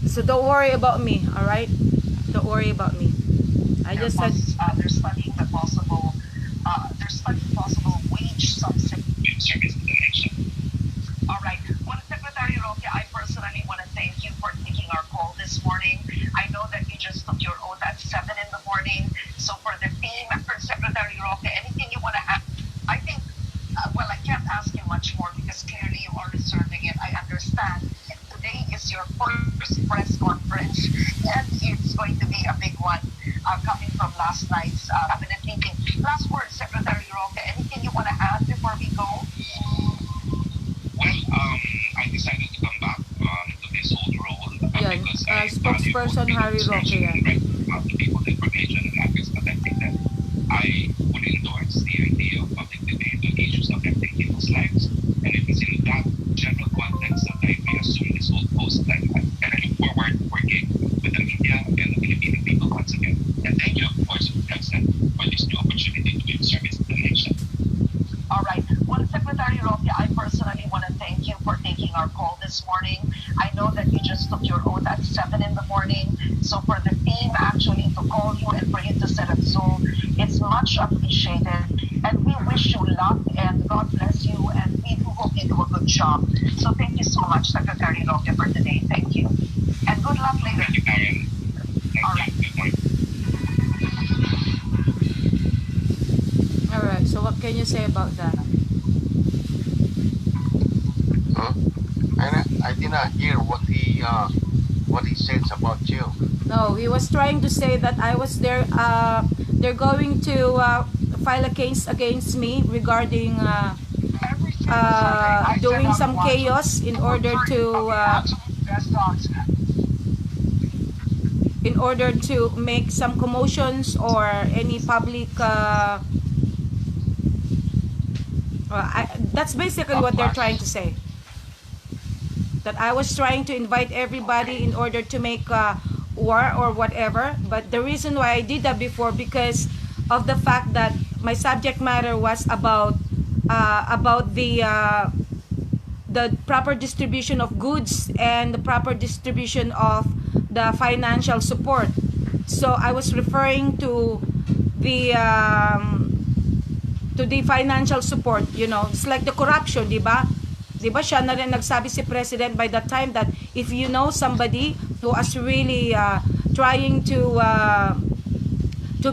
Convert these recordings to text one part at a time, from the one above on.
So don't worry about me, all right? Don't worry about me. I just said They're studying the possible, wage subsidy. Service connection. All right. Well, Secretary Roque, I personally want to thank you for taking our call this morning. I know that you just took your oath at 7 in the morning. So for the team, for Secretary Roque, anything you want to add? I think, well, I can't ask you much more because clearly you are deserving it. I understand. Today is your first press conference, and it's going to be a big one coming from last night's cabinet meeting. Last word, Secretary Roque, anything you want to add before we go? Well, I decided to come back to this old role yan, because I spokesperson Harry Roque yan. to people information and habits, but I think that I would endorse the idea of public debate on issues affecting people's lives. And it is in that general context that I may assume this old post, and I look forward to working with the media and the Filipino people once again. And thank you, of course, President, for this new opportunity to give service to the nation. All right. Well, Secretary Roque, I personally want to thank you for taking our call this morning. I know that you just took your oath at 7 in the morning. So for the team actually to call you and for you to set up Zoom, it's much appreciated. And we wish you luck and God bless you, and we do hope you do a good job. So thank you so much, Secretary Roque, for today. Thank you. And good luck later. Thank you, Karen. All right. Good morning. All right, so what can you say about that? Huh? I did not hear what he says about you. No, he was trying to say that I was there. They're going to file a case against me regarding doing some chaos in order to make some commotions or any public. That's basically what they're trying to say. That I was trying to invite everybody in order to make war or whatever. But the reason why I did that before, because of the fact that my subject matter was about the proper distribution of goods and the proper distribution of the financial support. So I was referring to the financial support, you know. It's like the corruption, di ba? Di ba siya na rin nagsabi si President by that time that if you know somebody who is really trying to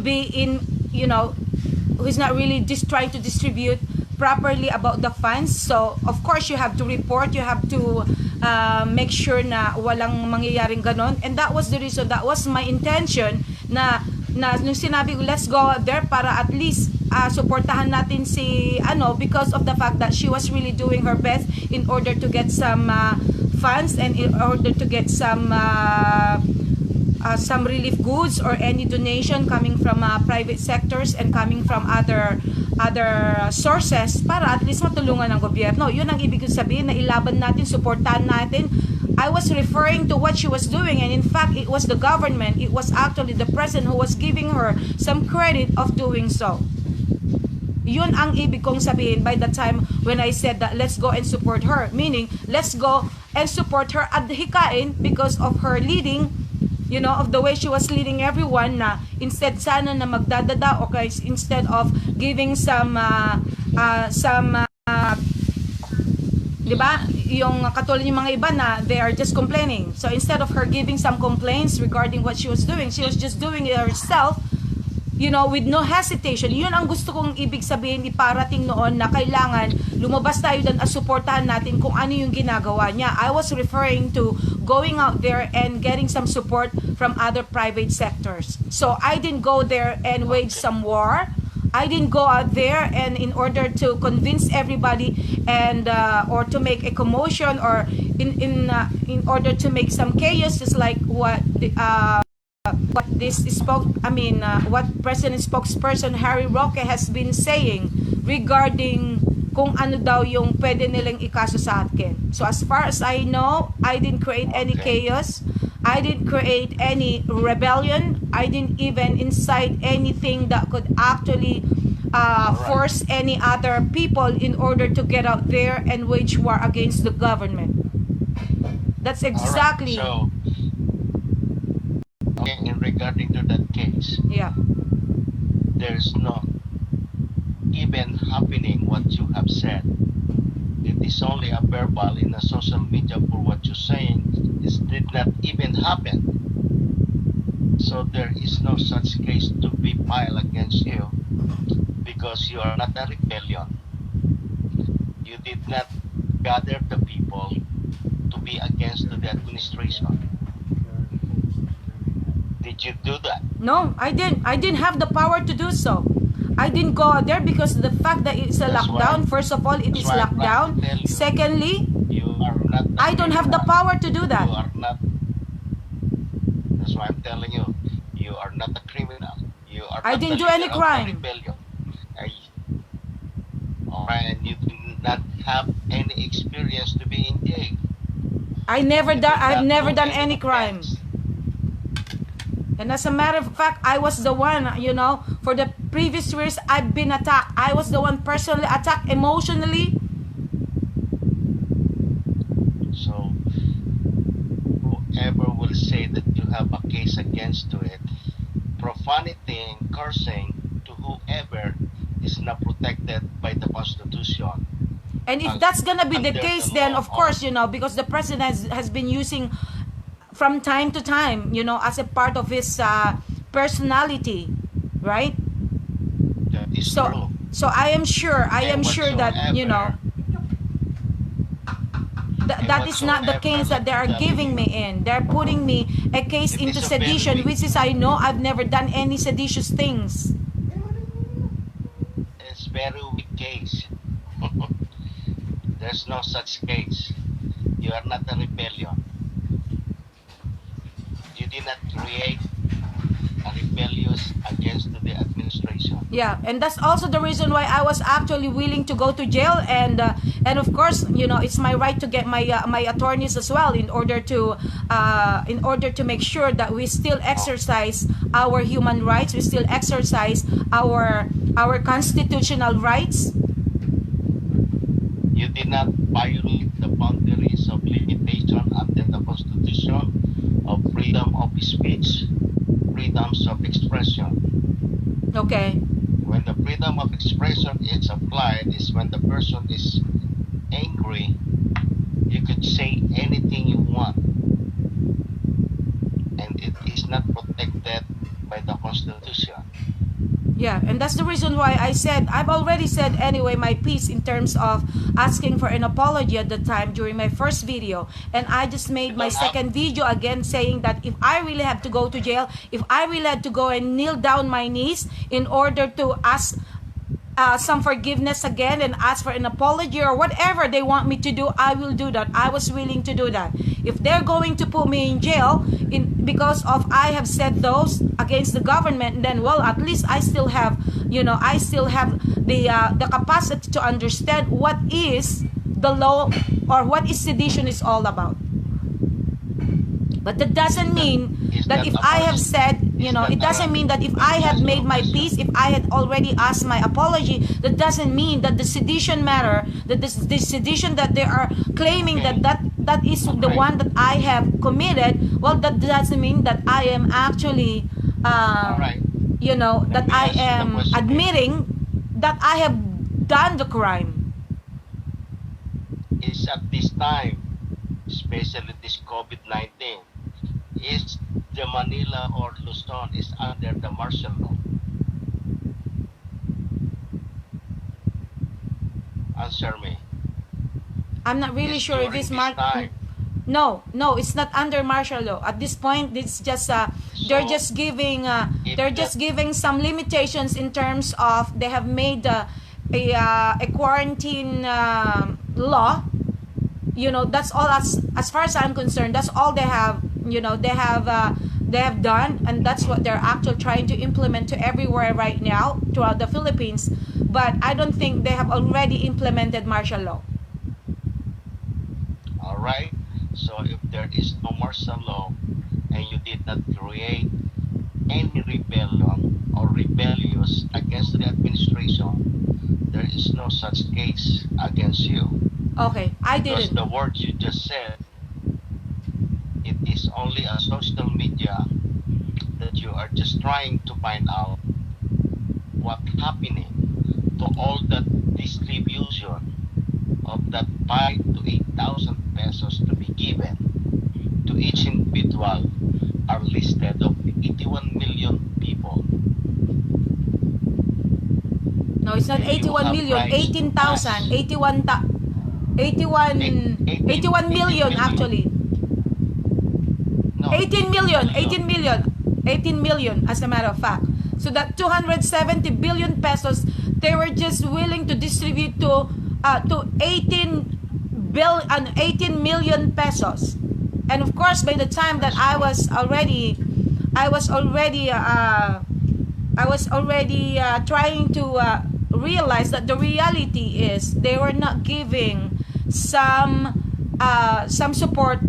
be in, you know, who is not really just trying to distribute properly about the funds, so of course you have to report, you have to make sure na walang mangyayaring ganon. And that was the reason, that was my intention na nung sinabi ko let's go there para at least suportahan natin si because of the fact that she was really doing her best in order to get some funds and in order to get some relief goods or any donation coming from private sectors and coming from other sources para at least matulungan ng gobyerno. Yun ang ibig sabihin, na ilaban natin, suportahan natin. I was referring to what she was doing, and in fact it was the government, it was actually the president who was giving her some credit of doing so. Yun ang ibig kong sabihin by the time when I said that let's go and support her, meaning let's go and support her at the hikain because of her leading, you know, of the way she was leading everyone, na instead sana na magdadada, okay, instead of giving some diba, yung katulad yung mga iba na they are just complaining. So instead of her giving some complaints regarding what she was doing, she was just doing it herself, you know, with no hesitation. Yun ang gusto kong ibig sabihin, iparating noon, na kailangan lumabas tayo doon at suportahan natin kung ano yung ginagawa niya. I was referring to going out there and getting some support from other private sectors. So I didn't go there and wage some war. I didn't go out there and in order to convince everybody and or to make a commotion or in order to make some chaos, just like what what President spokesperson Harry Roque has been saying regarding kung ano daw yung pwede nilang ikaso sa akin. So as far as I know, I didn't create any chaos. I didn't create any rebellion. I didn't even incite anything that could actually force any other people in order to get out there and wage war against the government. That's All right. exactly. So, okay, in regarding to that case, Yeah. there's no even happening what you have said. It is only a verbal in a social media for what you're saying. It did not even happen. So there is no such case to be filed against you because you are not a rebellion. You did not gather the people to be against the administration. Did you do that? No, I didn't. I didn't have the power to do so. I didn't go out there because the fact that it's a That's why. lockdown. First of all, it That's is why I'm locked trying down. to tell you. Secondly, You are not a I don't have the criminal. power to do that. You are not. That's why I'm telling you. You are not a criminal. You are I not didn't the do any leader of the crime. rebellion. Alright, and you do not have any experience to be in jail. I never You done. did I've not never do done any crime. offense. And as a matter of fact, I was the one, for the previous years, I've been attacked. I was the one personally attacked emotionally. So, whoever will say that you have a case against to it, profanity and cursing to whoever is not protected by the Constitution. And if that's gonna be the Under case, the then law of course, because the president has been using from time to time, as a part of his personality, right? That is So, true. I am sure, And that, that is not the whatsoever case that they are that giving me in. They're putting me a case It into is a very sedition, weak- which is I know I've never done any seditious things. It's very weak case. There's no such case. You are not a rebellion. You did not create a rebellious against the administration. Yeah, and that's also the reason why I was actually willing to go to jail, and of course, it's my right to get my attorneys as well in order to make sure that we still exercise our human rights, we still exercise our constitutional rights. You did not violate the boundaries of limitation under the Constitution of freedom of speech, freedoms of expression. Okay. When the freedom of expression is applied is when the person is angry, you could say anything you want. And it is not protected by the Constitution. Yeah, and that's the reason why I've already said anyway my piece in terms of asking for an apology at the time during my first video. And I just made my second video again saying that if I really have to go to jail, if I really had to go and kneel down my knees in order to ask some forgiveness again and ask for an apology or whatever they want me to do, I will do that. I was willing to do that. If they're going to put me in jail because of I have said those against the government, then well, at least I still have the capacity to understand what is the law or what is sedition is all about. But that doesn't mean that if I have said, it doesn't mean that if I had made my peace, if I had already asked my apology, that doesn't mean that the sedition matter, that the sedition that they are claiming that is the one that I have committed, well, that doesn't mean that I am actually, that I am admitting that I have done the crime. Is at this time, especially this COVID-19, is the Manila or Luzon is under the martial law? Answer me. I'm not really sure if it's time. No, it's not under martial law. At this point, it's just they're just giving some limitations in terms of they have made a quarantine law. That's all as far as I'm concerned. That's all they have. They have done, and that's what they're actually trying to implement to everywhere right now throughout the Philippines. But I don't think they have already implemented martial law. All right. So if there is no martial law and you did not create any rebellion or rebellious against the administration, there is no such case against you. Okay, I Because didn't. the words you just said, It is only a social media that you are just trying to find out what's happening to all that distribution of that 5 to 8,000 pesos to be given to each individual are listed of 81 million people. No, it's not And you 81 have million, rights to 18,000, ask. 81 million actually. No, 18 million, 18 million, 18 million as a matter of fact. So that 270 billion pesos, they were just willing to distribute to 18 million pesos. And of course, by the time that I was already trying to realize that the reality is they were not giving some support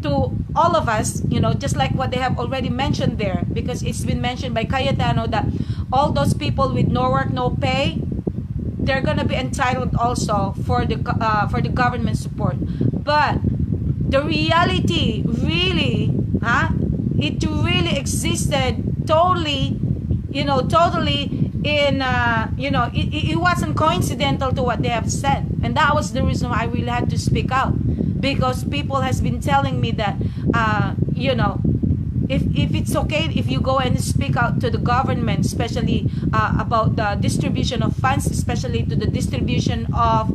to all of us, just like what they have already mentioned there, because it's been mentioned by Cayetano that all those people with no work, no pay, they're gonna be entitled also for the government support. But the reality really, it really existed totally in it wasn't coincidental to what they have said. And that was the reason why I really had to speak out, because people has been telling me that if it's okay if you go and speak out to the government, especially about the distribution of funds, especially to the distribution of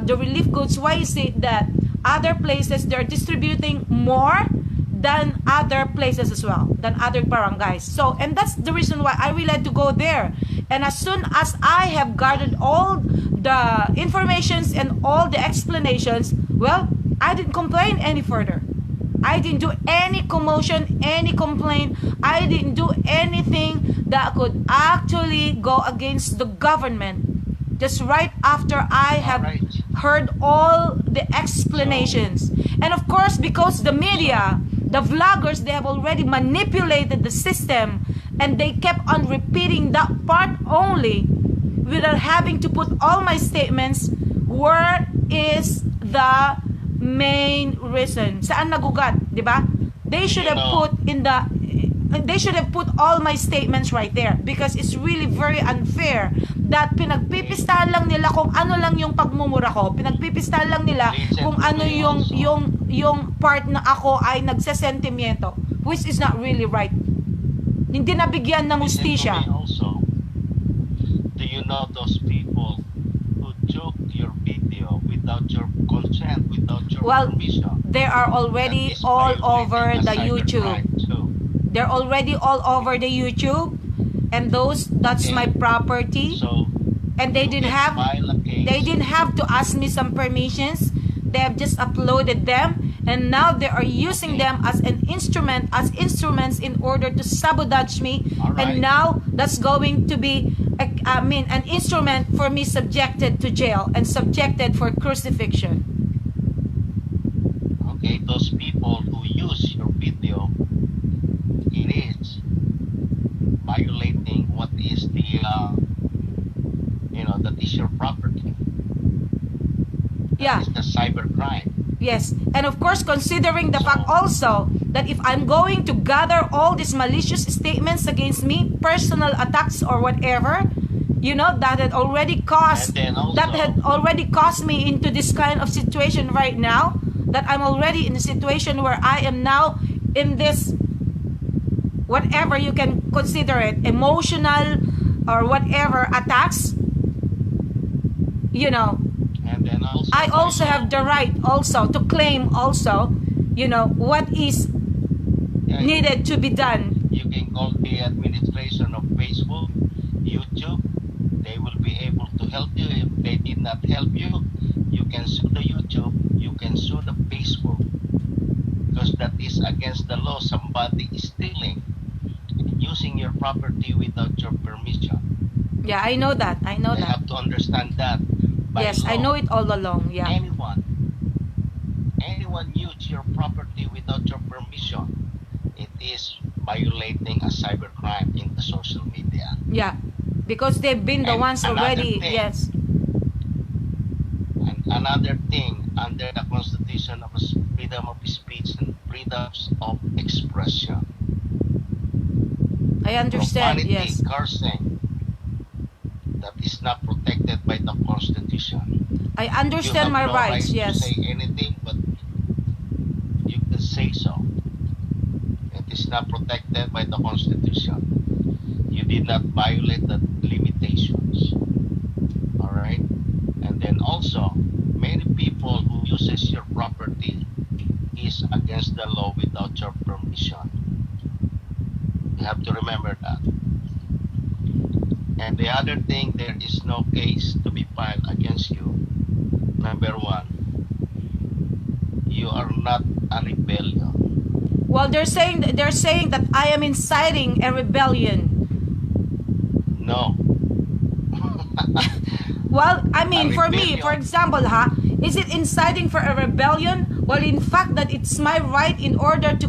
the relief goods, why is it that other places they're distributing more than other places as well, than other barangays? So, and that's the reason why I really had to go there. And as soon as I have gathered all the informations and all the explanations, well, I didn't complain any further. I didn't do any commotion, any complaint. I didn't do anything that could actually go against the government. Just right after I have heard all the explanations. And of course, because the media, the vloggers, they have already manipulated the system, and they kept on repeating that part only without having to put all my statements. Where is the main reason? Saan nagugat, di ba? They should have put all my statements right there, because it's really very unfair that pinagpipistahan lang nila kung ano lang yung pagmumura ko. Pinagpipistahan lang nila kung ano yung part na ako ay nagsesentimiento, which is not really right. Hindi nabigyan ng hustisya. Also, do you know those people who took your video without your consent, without your permission? They are already all over the YouTube. They're already all over the YouTube, and that's my property. So, and they didn't have to ask me some permissions. They have just uploaded them, and now they are using them as instruments in order to sabotage me. And now that's going to be an instrument for me subjected to jail and subjected for crucifixion. Okay, those people who use your video, it is violating what is that is your property. Yeah. That is the cybercrime. Yes. And of course, considering the fact also that if I'm going to gather all these malicious statements against me, personal attacks or whatever, that had already caused me into this kind of situation right now, that I'm already in a situation where I am now in this, whatever you can consider it, emotional or whatever attacks, And then I also have the right also to claim also, what is needed to be done. You can call the administration of Facebook, YouTube. They will be able to help you. If they did not help you, you can sue the YouTube, you can sue the Facebook, because that is against the law. Somebody is stealing and using your property without your permission. Yeah, I know that. They have to understand that. Yes, law. I know it all along. Yeah. Anyone use your property without your permission, it is violating a cybercrime in the social media. Yeah, because they've been the ones already. Yes. And another thing, under the Constitution of freedom of speech and freedom freedoms of expression. I understand, Profanity, yes. cursing, that is not protected by the Constitution. I You understand have my no rights, right yes. to say anything, but you can say so. It is not protected by the Constitution. You did not violate the limitations. All right? And then also, many people who uses your property is against the law without your permission. You have to remember that. And the other thing, there is no case to be filed against you. Number one, you are not a rebellion. Well, they're saying that I am inciting a rebellion. No. Well, I mean, for me, rebellion. for example, is it inciting for a rebellion? Well, in fact, that it's my right in order to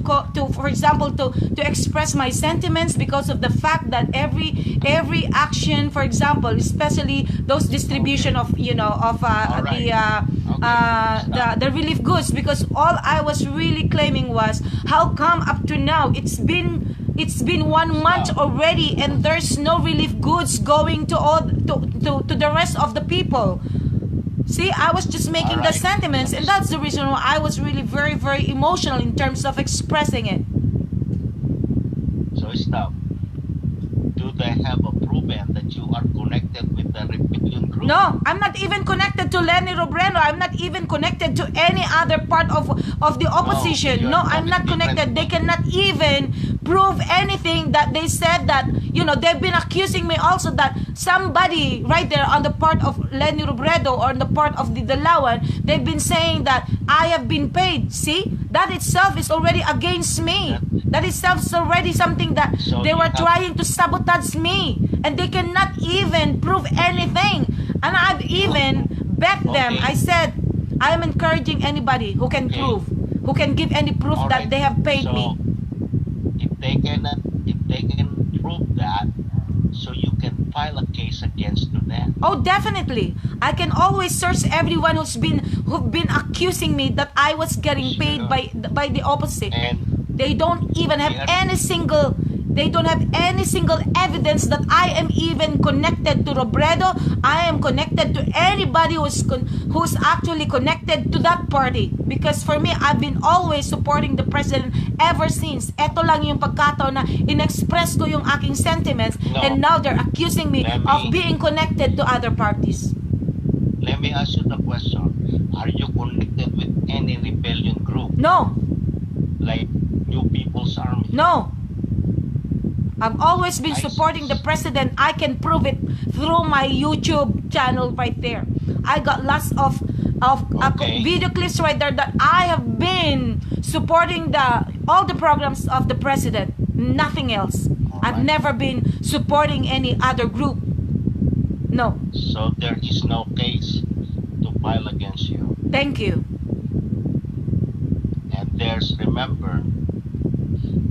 for example, to express my sentiments because of the fact that every action, for example, especially those distribution of the relief goods, because all I was really claiming was how come up to now it's been 1 month already and there's no relief goods going to the rest of the people. See, I was just making the sentiments, and that's the reason why I was really very, very emotional in terms of expressing it. So stop. Do they have a proven that you are connected with the rebellion group? No, I'm not even connected to Lenny Robredo. I'm not even connected to any other part of the opposition. No, I'm not connected. They cannot even prove anything that they said that, they've been accusing me also that somebody right there on the part of Lenny Robredo or on the part of the Dalawan, they've been saying that I have been paid. See, that itself is already against me. That itself is already something that they were trying to sabotage me. And they cannot even prove anything. And I've even bet them. I said, I'm encouraging anybody who can prove, who can give any proof that they have paid me. If they can prove that, so you can file a case against them. Oh, definitely. I can always search everyone who've been accusing me that I was getting paid by the opposite. And they don't even have any single evidence that I am even connected to Robredo. I am connected to anybody who's actually connected to that party. Because for me, I've been always supporting the president ever since. Eto lang yung pagkataon na in-express ko yung aking sentiments, and now they're accusing me of being connected to other parties. Let me ask you the question. Are you connected with any rebellion group? No. Like New People's Army? No. I've always been supporting the president. I can prove it through my YouTube channel right there. I got lots of video clips right there that I have been supporting all the programs of the president. Nothing else. I've never been supporting any other group. No. So there is no case to file against you. Thank you. And remember,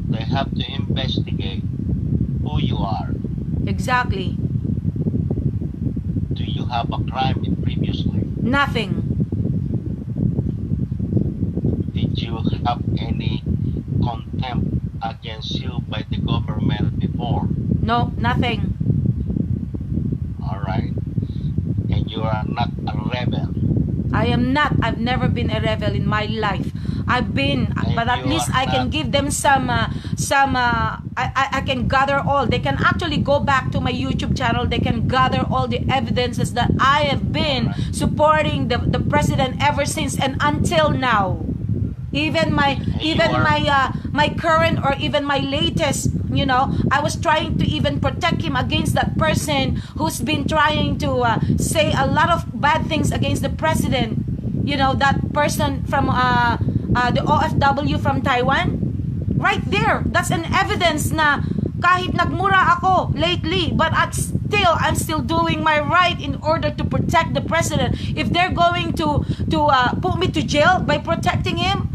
they have to investigate who you are. Exactly. Do you have a crime previously? Nothing. Did you have any contempt against you by the government before? No, nothing. All right. And you are not a rebel. I am not. I've never been a rebel in my life. I've been, but at least I can give them some. I can gather all. They can actually go back to my YouTube channel. They can gather all the evidences that I have been supporting the president ever since and until now. Even my current or even my latest, I was trying to even protect him against that person who's been trying to say a lot of bad things against the president. That person from the OFW from Taiwan. Right there, that's an evidence na kahit nagmura ako lately, but I'm still doing my right in order to protect the president. If they're going to put me to jail by protecting him,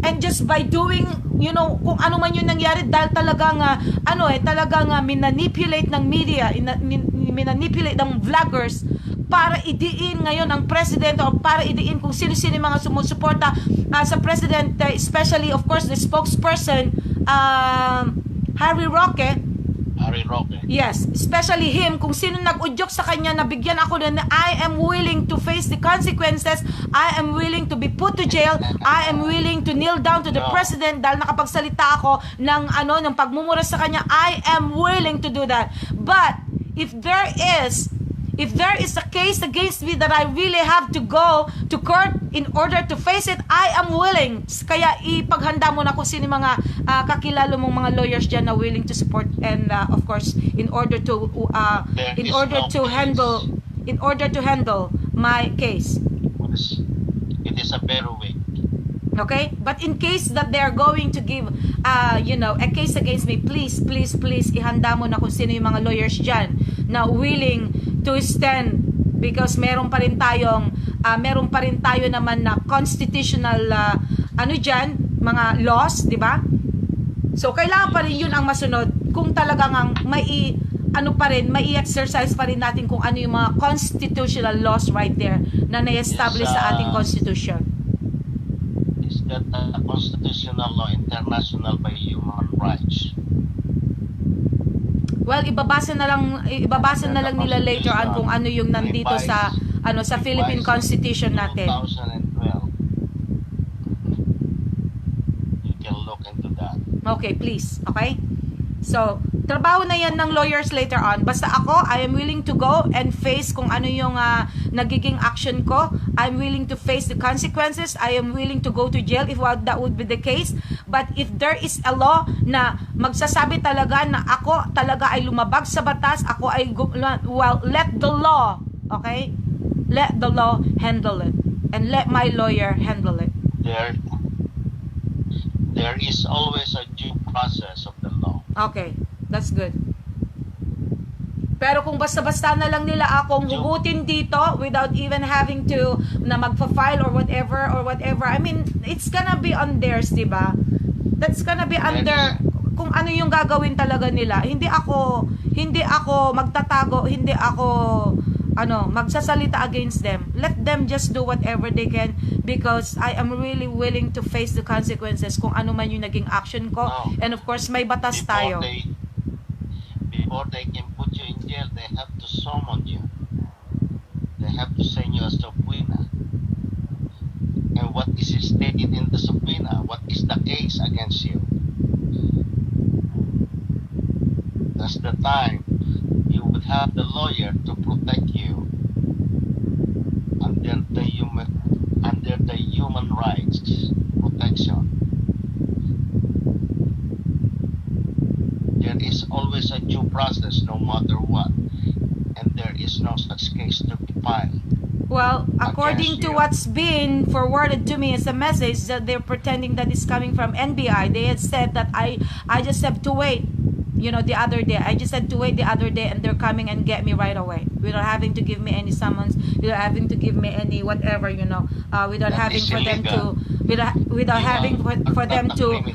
and just by doing, kung ano man yung nangyari dahil talagang minanipulate ng media, minanipulate ng vloggers para idiin ngayon ang president o para idiin kung sino-sino yung mga sumusuporta sa president, especially of course the spokesperson Harry Roque. Yes, especially him, kung sino nag-udyok sa kanya na bigyan ako na I am willing to face the consequences, I am willing to be put to jail, I am willing to kneel down to the president dahil nakapagsalita ako ng pagmumura sa kanya, I am willing to do that. But if there is a case against me that I really have to go to court in order to face it, I am willing. Kaya ipaghanda mo na kung sino mga kakilala mong mga lawyers dyan na willing to support, and of course in order to handle my case. It is a better way. Okay? But in case that they are going to give a case against me, please ihanda mo na kung sino yung mga lawyers dyan na willing to stand, because meron pa rin tayo naman na constitutional mga laws, di ba? So kailangan pa rin yun ang masunod kung talagang may exercise pa rin natin kung ano yung mga constitutional laws right there na na-establish sa ating constitution. Is that a constitutional law international by human rights? Well, ibabasa na lang nila later on kung ano yung nandito sa Philippine Constitution natin. 2012. You can look into that. Okay, please. Okay? So, trabaho na yan ng lawyers later on. Basta ako, I am willing to go and face kung ano yung nagiging action ko. I'm willing to face the consequences. I am willing to go to jail if that would be the case. But if there is a law na magsasabi talaga na ako talaga ay lumabag sa batas, ako ay, let the law, okay? Let the law handle it. And let my lawyer handle it. There is always a due process of the law. Okay, that's good. Pero kung basta-basta na lang nila akong hugutin dito without even having to na magfa-file or whatever, I mean, it's gonna be on theirs, diba? That's gonna be under kung ano yung gagawin talaga nila. Hindi ako magtatago, hindi ako magsasalita against them. Let them just do whatever they can, because I am really willing to face the consequences kung ano man yung naging action ko. No. And of course, may batas tayo. Before they can put you in jail, they have to summon you. They have to send you a subpoena. And what is stated in the subpoena? What is the case against you? That's the time you would have the lawyer to protect you under the human rights protection. There is always a due process no matter what, and there is no such case to be filed. Well, according to you. what's been forwarded to me as a message that they're pretending that it's coming from NBI, they had said that I just have to wait. The other day, I just had to wait the other day, and they're coming and get me right away without having to give me any summons, without having to give me any whatever, without having for them to, without having for them to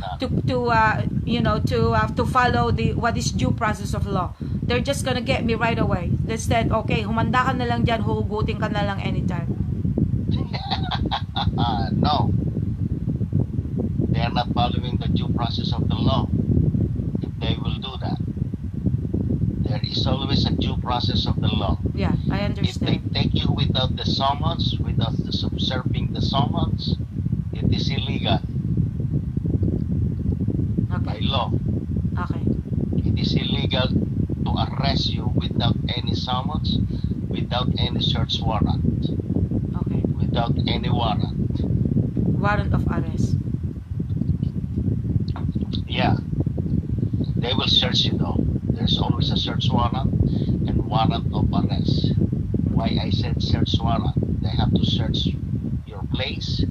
follow what is due process of law. They're just gonna get me right away. They said, okay, humanda ka na lang dyan, huhugutin ka na lang anytime. No, they are not following the due process of the law. They will do that. There is always a due process of the law. Yeah, I If they understand. take you without the summons, without serving the summons, it is illegal by Okay. law. Okay. It is illegal to arrest you without any summons, without any search warrant, Okay. without any warrant. Warrant of arrest. Yeah. They will search you though. There's always a search warrant and warrant of arrest. Why I said search warrant? They have to search your place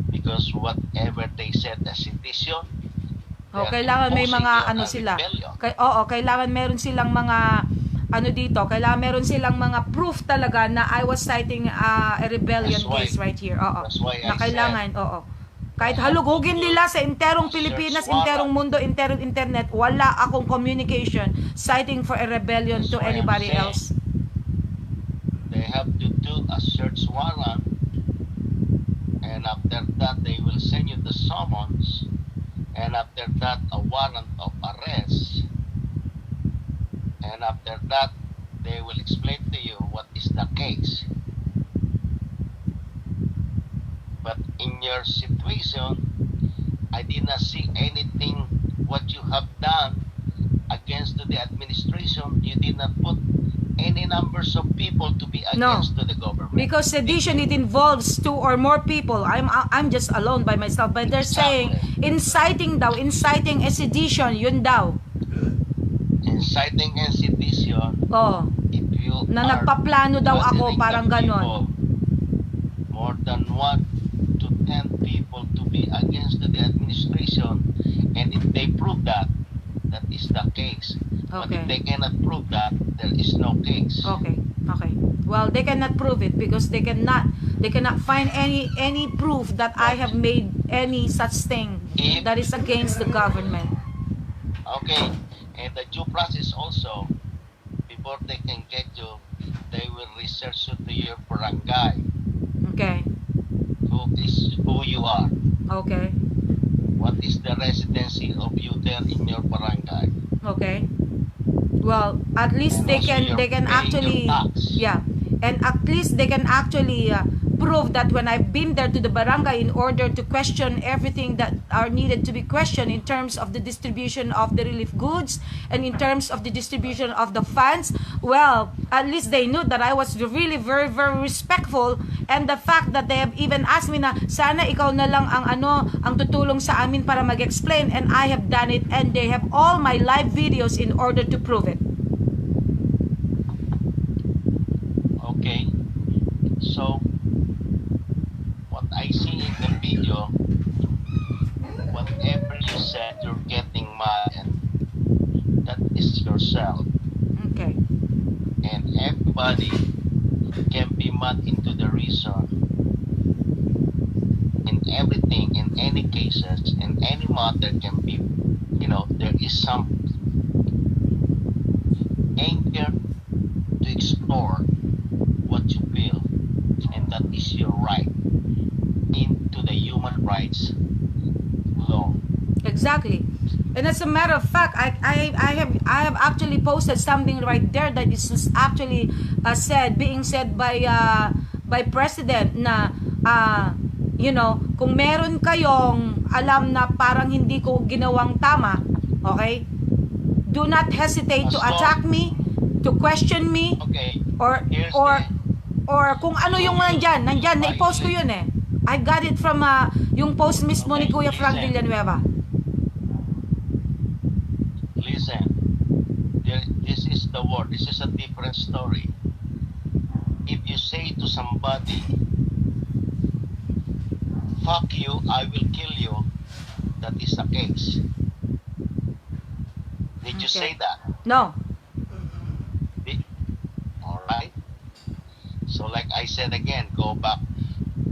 because whatever they said as sedition. Kailangan may mga sila. Kailangan meron silang mga kailangan meron silang mga proof talaga na I was citing a rebellion case right here. That's why Na I kailangan, kahit halugugin nila sa interong Pilipinas, interong mundo, interong internet, wala akong communication citing for a rebellion to anybody else. They have to do a search warrant, and after that they will send you the summons, and after that a warrant of arrest, and after that they will explain to you what is the case. But in your situation, I did not see anything what you have done against the administration. You did not put any numbers of people to be against to the government. Because sedition, it involves two or more people. I'm just alone by myself. But they're saying inciting a sedition, yun daw. Inciting and sedition. Oh. If you Na are nagpaplano daw ako, gathering parang the ganon. people, more than 1 to 10 people to be against the administration, and if they prove that, that is the case. But Okay. if they cannot prove that, there is no case. Okay. Well, they cannot prove it because they cannot find any proof that I have made any such thing that is against the government. Okay, and the due process also, before they can get you, they will research you to your barangay, Okay. who you are, Okay. what is the residency of you there in your barangay. Okay. Well, at least And they also can you're they can paying actually your tax. yeah, and at least they can actually prove that when I've been there to the barangay in order to question everything that are needed to be questioned in terms of the distribution of the relief goods and in terms of the distribution of the funds, well, at least they knew that I was really very, very respectful, and the fact that they have even asked me na sana ikaw na lang ang tutulong sa amin para mag-explain, and I have done it, and they have all my live videos in order to prove it. Okay, so what I see in the video, whatever you said, you're getting mad, and that is yourself. Okay. And everybody can be mad into the reason in everything, in any cases, in any matter can be, there is some anger to explore what you feel, and that is your right into the human rights law. Exactly. And as a matter of fact, I have actually posted something right there that is actually being said by President na kung meron kayong alam na parang hindi ko ginawang tama, okay? Do not hesitate to attack me, to question me, Okay. or kung ano yung nandyan, na-post ko yun eh. I got it from yung post mismo ni Kuya Frank Villanueva. Listen, this is the word. This is a different story. If you say to somebody, fuck you, I will kill you, that is the case. Did you say that? No. Alright? So like I said again, go back.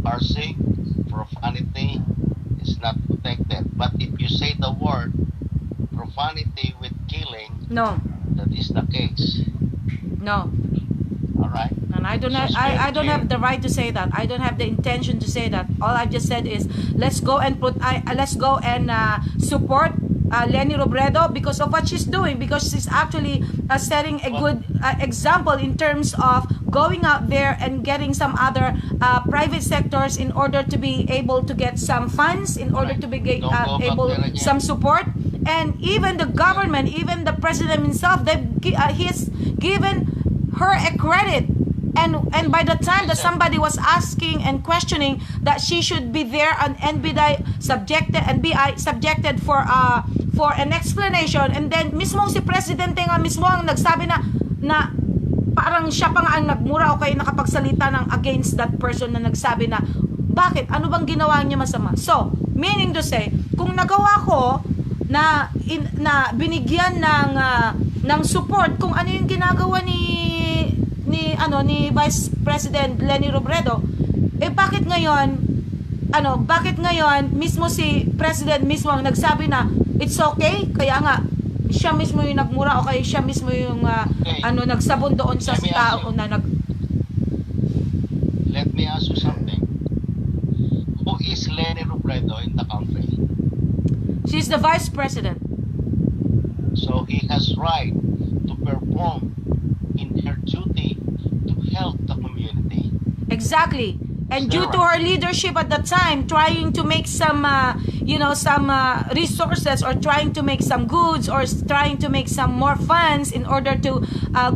Parsing, profanity is not protected. But if you say the word profanity with killing, No. that is the case. No. Alright? And I don't have the right to say that. I don't have the intention to say that. All I've just said is let's go and support Leni Robredo because of what she's doing, because she's actually setting a good example in terms of going out there and getting some other private sectors in order to be able to get some funds, in order to be able some support. And even the government, even the president himself, he's given her a credit. And by the time that somebody was asking and questioning that she should be there and be subjected for an explanation, and then mismo si presidente nga mismo ang nagsabi na parang siya pa nga ang nagmura o kaya nakapagsalita ng against that person na nagsabi na bakit, ano bang ginawa niya masama. So meaning to say, kung nagawa ko na binigyan ng support kung ano yung ginagawa ni Vice President Leni Robredo, bakit ngayon mismo si President mismo ang nagsabi na it's okay, kaya nga siya mismo yung nagmura o kaya siya mismo yung nagsabon doon sa tao na let me ask you something. Who is Leni Robredo in the country? She's the vice president. So he has right to perform in her duty to help the community. Exactly. And Is that due to right? her leadership at that time, trying to make some, resources, or trying to make some goods, or trying to make some more funds in order to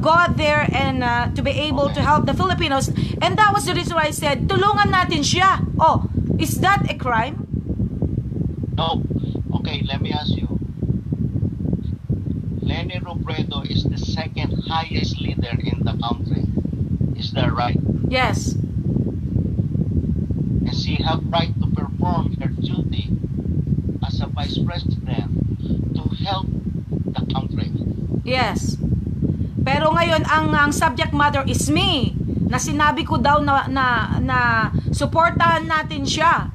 go out there and to be able to Okay. help the Filipinos. And that was the reason why I said, tulungan natin siya. Oh, is that a crime? No. Okay, let me ask you. Leni Robredo is the second highest leader in the country. Is that right? Yes. And she have right to perform her duty as a vice president to help the country. Yes. Pero ngayon ang subject matter is me. Na sinabi ko daw na suportahan natin siya.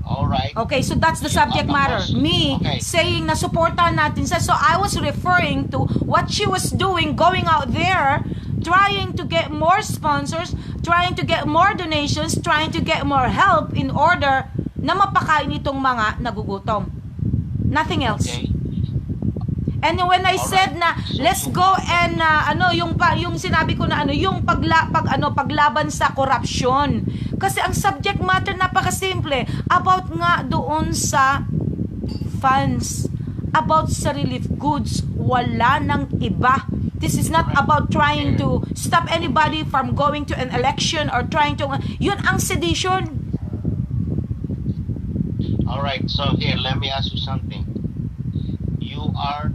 Alright. Okay, so that's the subject matter. Me Okay. saying na suportahan natin siya. So I was referring to what she was doing, going out there, trying to get more sponsors, trying to get more donations, trying to get more help in order na mapakain itong mga nagugutom. Nothing else. Okay. And when I said Alright. na So, let's go and yung sinabi ko na yung paglaban sa corruption. Kasi ang subject matter napakasimple about nga doon sa funds, about sa relief goods, wala nang iba. This is not about trying to stop anybody from going to an election or trying to yun ang sedition. Alright, so here, let me ask you something. You are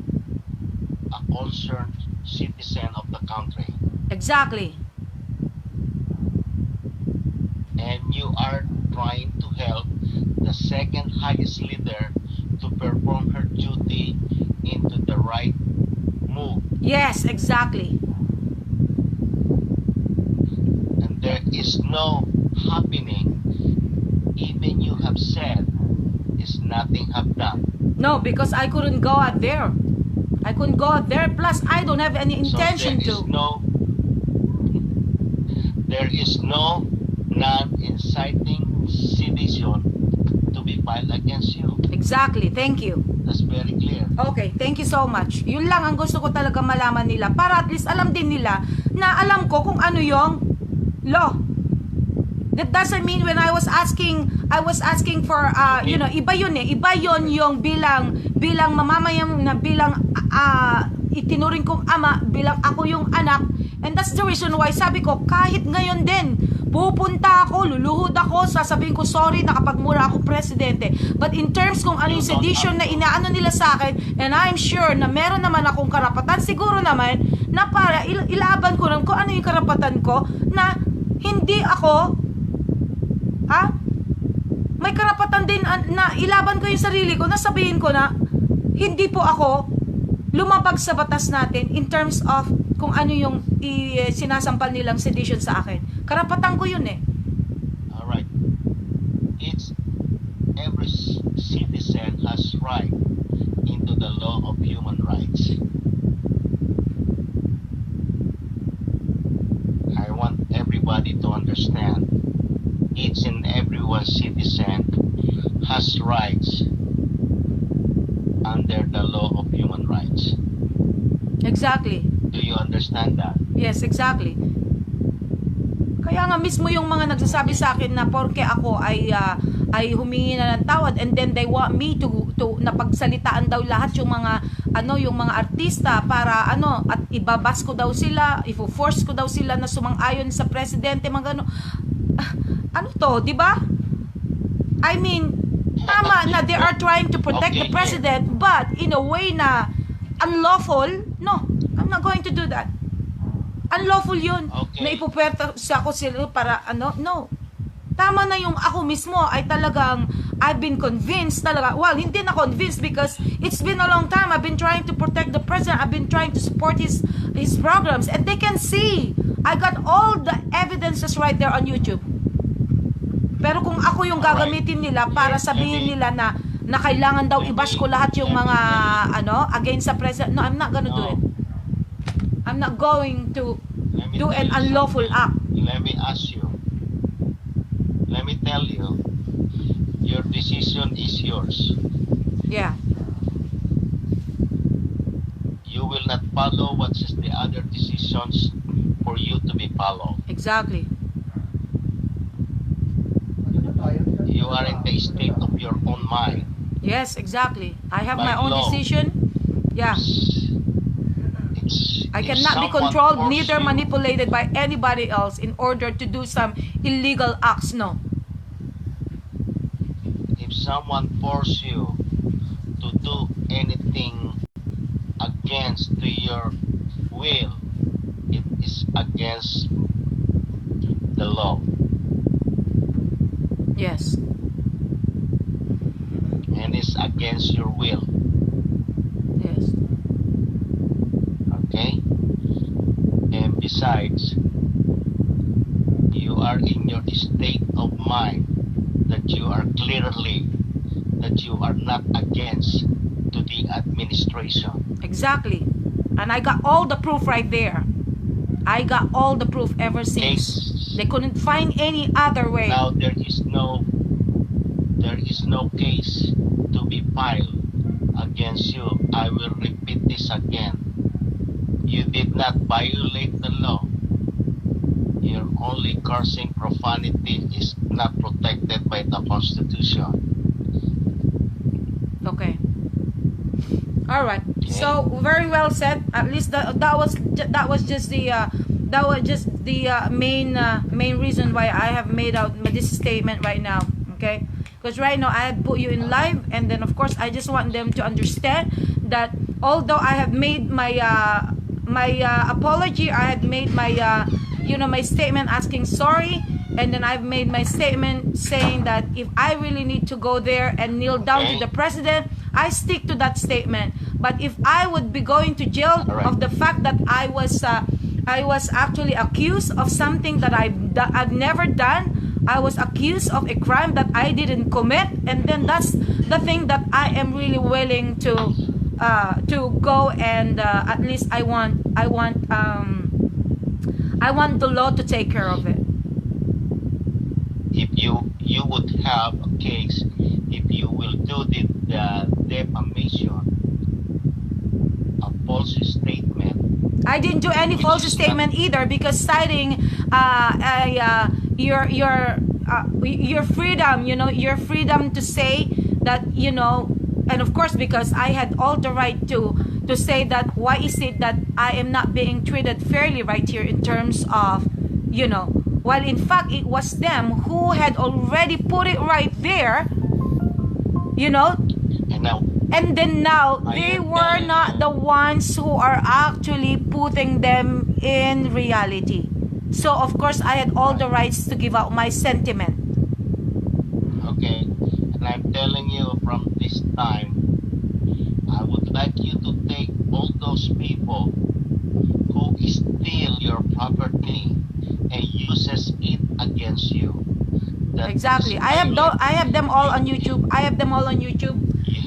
a concerned citizen of the country, Exactly. and you are trying to help the second highest leader to perform her duty into the right move. Yes, exactly. And there is no happening. Even you have said, is nothing have done. No, because I couldn't go out there. I couldn't go out there. Plus, I don't have any intention So there is no non-inciting sedition to be filed against you. Exactly. Thank you. That's very clear. Okay, thank you so much. Yun lang ang gusto ko talaga malaman nila para at least alam din nila na alam ko kung ano yung law. That doesn't mean when I was asking for iba yun eh. Iba yun yung bilang mamamayang na bilang itinuring kong ama, bilang ako yung anak. And that's the reason why sabi ko kahit ngayon din pupunta ako, luluhod ako, sasabihin ko sorry nakapagmura ako presidente. But in terms kung ano yung sedition na inaano nila sa akin, and I'm sure na meron naman akong karapatan, siguro naman na para ilaban ko rin kung ano yung karapatan ko na hindi ako may karapatan din na ilaban ko yung sarili ko, na sabihin ko na hindi po ako lumabag sa batas natin in terms of kung ano yung sinasampal nilang sedition sa akin. Karapatan ko yun eh. Alright. Every citizen has right into the law of human rights. I want everybody to understand. Each and every one citizen has rights under the law of human rights. Exactly. Do you understand that? Yes, exactly. Kaya nga mismo yung mga nagsasabi sa akin na porke ako ay humingi na ng tawad, and then they want me to napagsalitaan daw lahat yung mga artista para at ibabas ko daw sila, ifo-force ko daw sila na sumang-ayon sa presidente, mga ano to, di ba? I mean, tama na they are trying to protect the president, but in a way na unlawful. No, I'm not going to do that. Unlawful yun. Na ipuperta sa ako sila para no. Tama na yung ako mismo ay talagang I've been convinced talaga. Well, hindi na convinced because it's been a long time. I've been trying to protect the president. I've been trying to support his programs, and they can see. I got all the evidences right there on YouTube. Pero kung ako yung gagamitin nila para sabihin nila na kailangan daw i-bash ko lahat yung mga against sa president, no, I'm not gonna do it. I'm not going to do an unlawful act. Let me ask you. tell you, your decision is yours. Yeah. You will not follow what is the other decisions for you to be followed. Exactly. You are in the state of your own mind. Yes, exactly. I have By my own law. decision. Yeah. It's, I if cannot be someone controlled, force neither you- manipulated by anybody else in order to do some illegal acts. No. If someone force you to do anything against to your will, it is against the law. Yes. And it's against your will. Yes. Okay? And besides, you are in your state of mind that you are clearly, that you are not against to the administration. Exactly. And I got all the proof right there. I got all the proof ever since. Case, They couldn't find any other way. now there is no case to be filed against you. I will repeat this again. You did not violate the law. Your only cursing profanity is not protected by the Constitution. Okay. All right. Okay. So very well said. At least that was just the main reason why I have made out this statement right now. Okay. Because right now I had put you in live, and then of course I just want them to understand that although I have made my apology, I had made my my statement asking sorry, and then I've made my statement saying that if I really need to go there and kneel down to the president, I stick to that statement. But if I would be going to jail of the fact that I was actually accused of something that I've never done, I was accused of a crime that I didn't commit, and then that's the thing that I am really willing to go, and at least I want the law to take care of it. If you would have a case, if you will do the defamation, a false statement. I didn't do any false statement either, because citing your freedom, your freedom to say that, and of course because I had all the right to say that why is it that I am not being treated fairly right here in terms of, while in fact it was them who had already put it right there, and then now they were not the ones who are actually putting them in reality. So of course I had all the rights to give out my sentiment. Okay, and I'm telling you from this time, I would like you to take all those people who steal your property and uses it against you. That Exactly. I have them all on YouTube.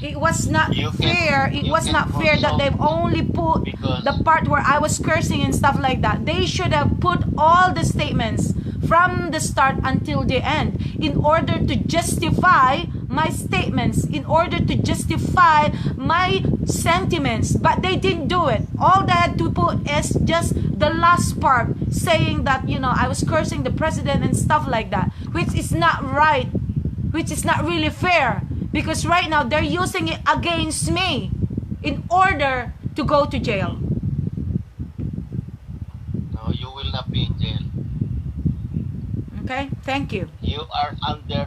It was not fair. It was not fair that they've only put the part where I was cursing and stuff like that. They should have put all the statements from the start until the end in order to justify my statements, in order to justify my sentiments. But they didn't do it. All they had to put is just the last part saying that, I was cursing the president and stuff like that, which is not right, which is not really fair. Because right now, they're using it against me in order to go to jail. No, you will not be in jail. Okay? Thank you. You are under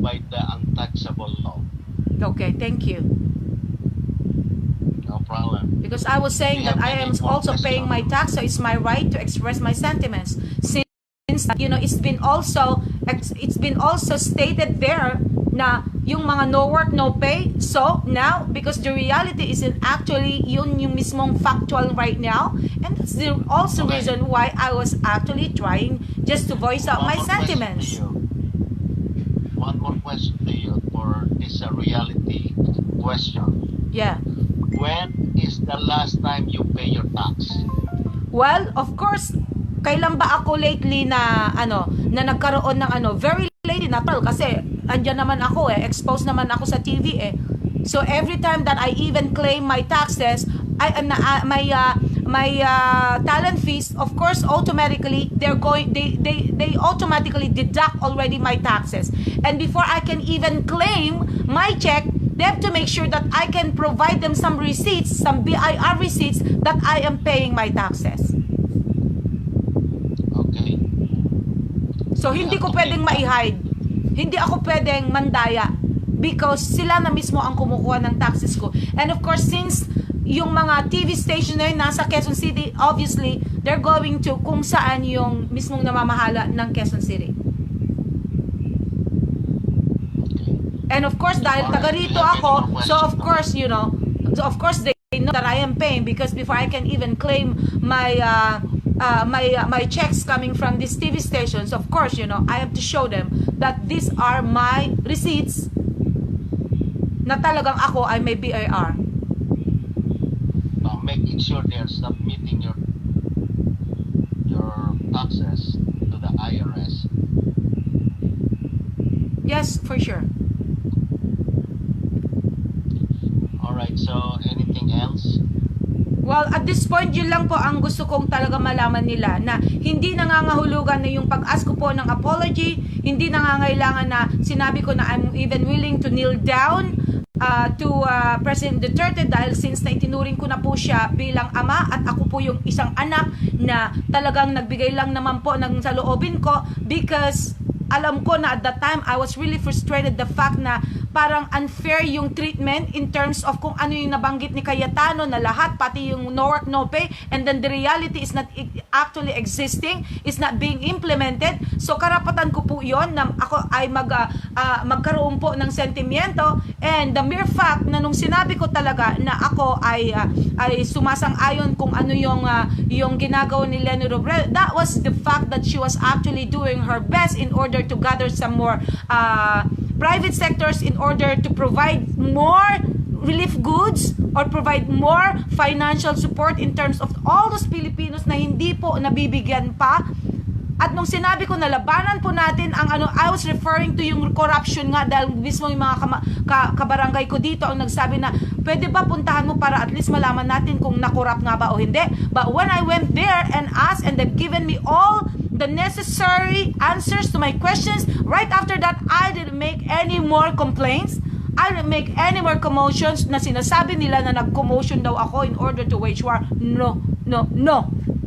by the untouchable law. Okay, thank you. No problem. Because I was saying that I am also paying my tax, so it's my right to express my sentiments. Since it's been also stated there na yung mga no work, no pay. So now, because the reality isn't actually yung mismong factual right now, and that's the also reason why I was actually trying just to voice out my sentiments. One more question to you for this reality question. Yeah. When is the last time you pay your tax? Well, of course, kailan ba ako lately na na nagkaroon ng very lately na kasi andyan naman ako exposed naman ako sa TV So every time that I even claim my taxes, my talent fees, of course, automatically they automatically deduct already my taxes. And before I can even claim my check, they have to make sure that I can provide them some receipts, some BIR receipts that I am paying my taxes. Okay. So hindi ko pwedeng ma-hide. Hindi ako pwedeng mandaya because sila na mismo ang kumukuha ng taxes ko. And of course, since yung mga TV station na yun nasa Quezon City, obviously, they're going to kung saan yung mismong namamahala ng Quezon City. And of course, dahil taga rito ako, so of course, they know that I am paying because before I can even claim my my checks coming from these TV stations, of course, I have to show them that these are my receipts na talagang ako ay may BIR. Making sure they're submitting your taxes to the IRS. Yes, for sure. Alright, so anything else? Well, at this point, yun lang po ang gusto kong talaga malaman nila na hindi nangangahulugan na yung pag-ask ko po ng apology, hindi nangangailangan na sinabi ko na I'm even willing to kneel down to President Duterte dahil since na itinuring ko na po siya bilang ama at ako po yung isang anak na talagang nagbigay lang naman po ng saloobin ko because alam ko na at that time I was really frustrated the fact na parang unfair yung treatment in terms of kung ano yung nabanggit ni Cayetano na lahat, pati yung no work, no pay, and then the reality is not actually existing, is not being implemented. So karapatan ko po yon na ako ay magkaroon po ng sentimiento, and the mere fact na nung sinabi ko talaga na ako ay sumasang-ayon kung ano yung ginagawa ni Leni Robredo, that was the fact that she was actually doing her best in order to gather some more private sectors in order to provide more relief goods or provide more financial support in terms of all those Filipinos na hindi po nabibigyan pa. At nung sinabi ko na labanan po natin ang I was referring to yung corruption nga dahil mismo yung mga kabarangay ko dito ang nagsabi na pwede ba puntahan mo para at least malaman natin kung nakorrupt nga ba o hindi. But when I went there and asked and they've given me all the necessary answers to my questions, right after that, I didn't make any more complaints. I didn't make any more commotions na sinasabi nila na nag-commotion daw ako in order to wage war. No.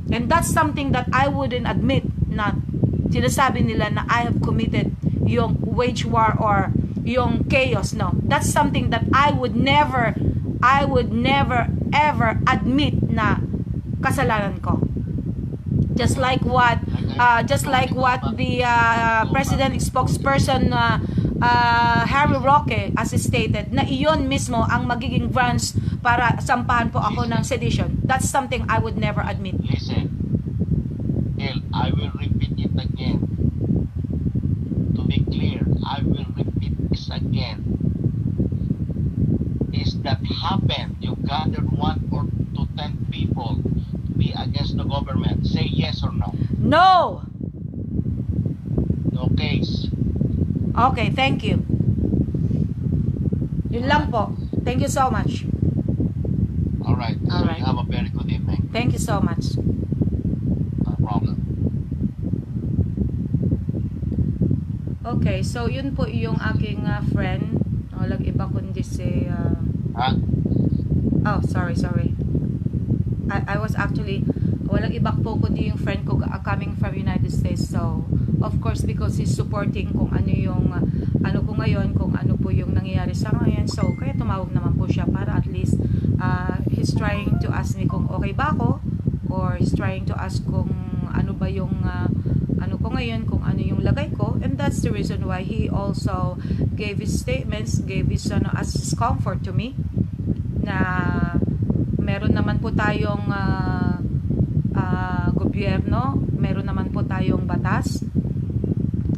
And that's something that I wouldn't admit na sinasabi nila na I have committed yung wage war or yung chaos. No. That's something that I would never ever admit na kasalanan ko. Just like what the president spokesperson Harry Roque as stated na iyon mismo ang magiging grounds para sampahan po ako ng sedition. That's something I would never admit. Listen, I will repeat it again. To be clear, I will repeat this again. Is that happened? You gathered 1 or 10 people to be against the government. Say yes or no. No. No case. Okay, thank you. Yun lang po. Thank you so much. Alright, so Alright. you have a very good evening. Thank you so much. No problem. Okay, so yun po yung aking friend. Walang iba kundi si oh, sorry. I was actually walang iba po kundi yung friend ko coming from United States. So, of course, because he's supporting kung ano yung ano ko ngayon, kung ano po yung nangyayari sa ngayon. So, kaya tumawag naman po siya para at least he's trying to ask me kung okay ba ako or he's trying to ask kung ano ba yung ano ko ngayon, kung ano yung lagay ko. And that's the reason why he also gave his statements, gave his as his comfort to me na meron naman po tayong gobyerno, meron naman po tayong batas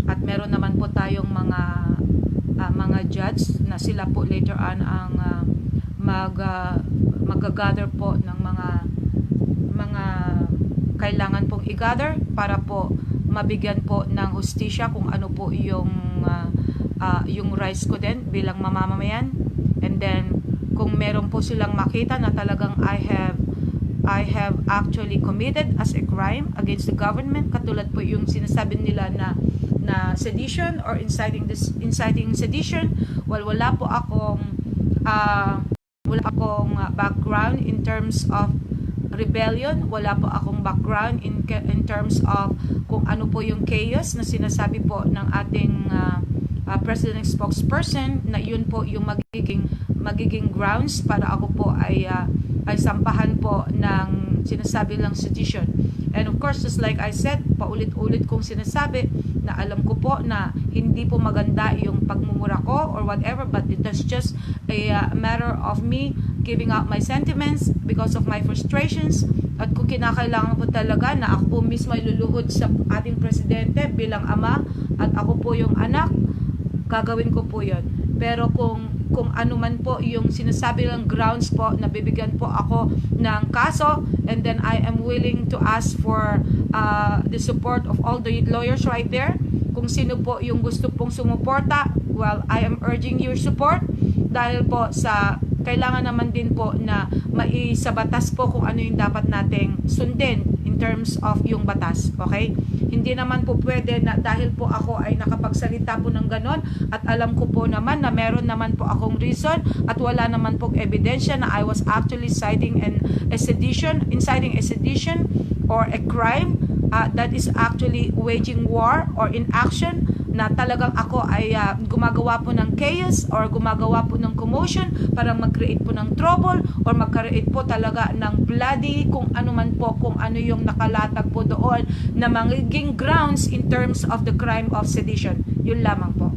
at meron naman po tayong mga judge na sila po later on ang mag-gather po ng mga kailangan pong i-gather para po mabigyan po ng hustisya kung ano po yung rights ko din bilang mamamayan. And then kung meron po silang makita na talagang I have actually committed as a crime against the government, katulad po yung sinasabi nila na sedition or inciting sedition, well, wala po akong background in terms of rebellion, wala po akong background in terms of kung ano po yung chaos na sinasabi po ng ating president spokesperson, na yun po yung magiging grounds para ako po ay sampahan po ng sinasabi lang sedition. And of course, just like I said, paulit-ulit kong sinasabi na alam ko po na hindi po maganda yung pagmumura ko or whatever, but it is just a matter of me giving out my sentiments because of my frustrations. At kung kinakailangan po talaga na ako po mismo ay luluhod sa ating presidente bilang ama at ako po yung anak, gagawin ko po yun. Pero kung ano man po yung sinasabi lang grounds po na bibigyan po ako ng kaso, and then I am willing to ask for the support of all the lawyers right there. Kung sino po yung gusto pong sumuporta, well, I am urging your support dahil po sa kailangan naman din po na maisabatas po kung ano yung dapat nating sundin in terms of yung batas, okay? Hindi naman po pwede na dahil po ako ay nakapagsalita po ng ganon at alam ko po naman na meron naman po akong reason at wala naman po ebidensya na I was actually inciting a sedition or a crime that is actually waging war or inaction, na talagang ako ay gumagawa po ng chaos or gumagawa po ng commotion para mag-create po ng trouble or mag-create po talaga ng bloody kung ano man po, kung ano yung nakalatag po doon na magiging grounds in terms of the crime of sedition. Yun lamang po.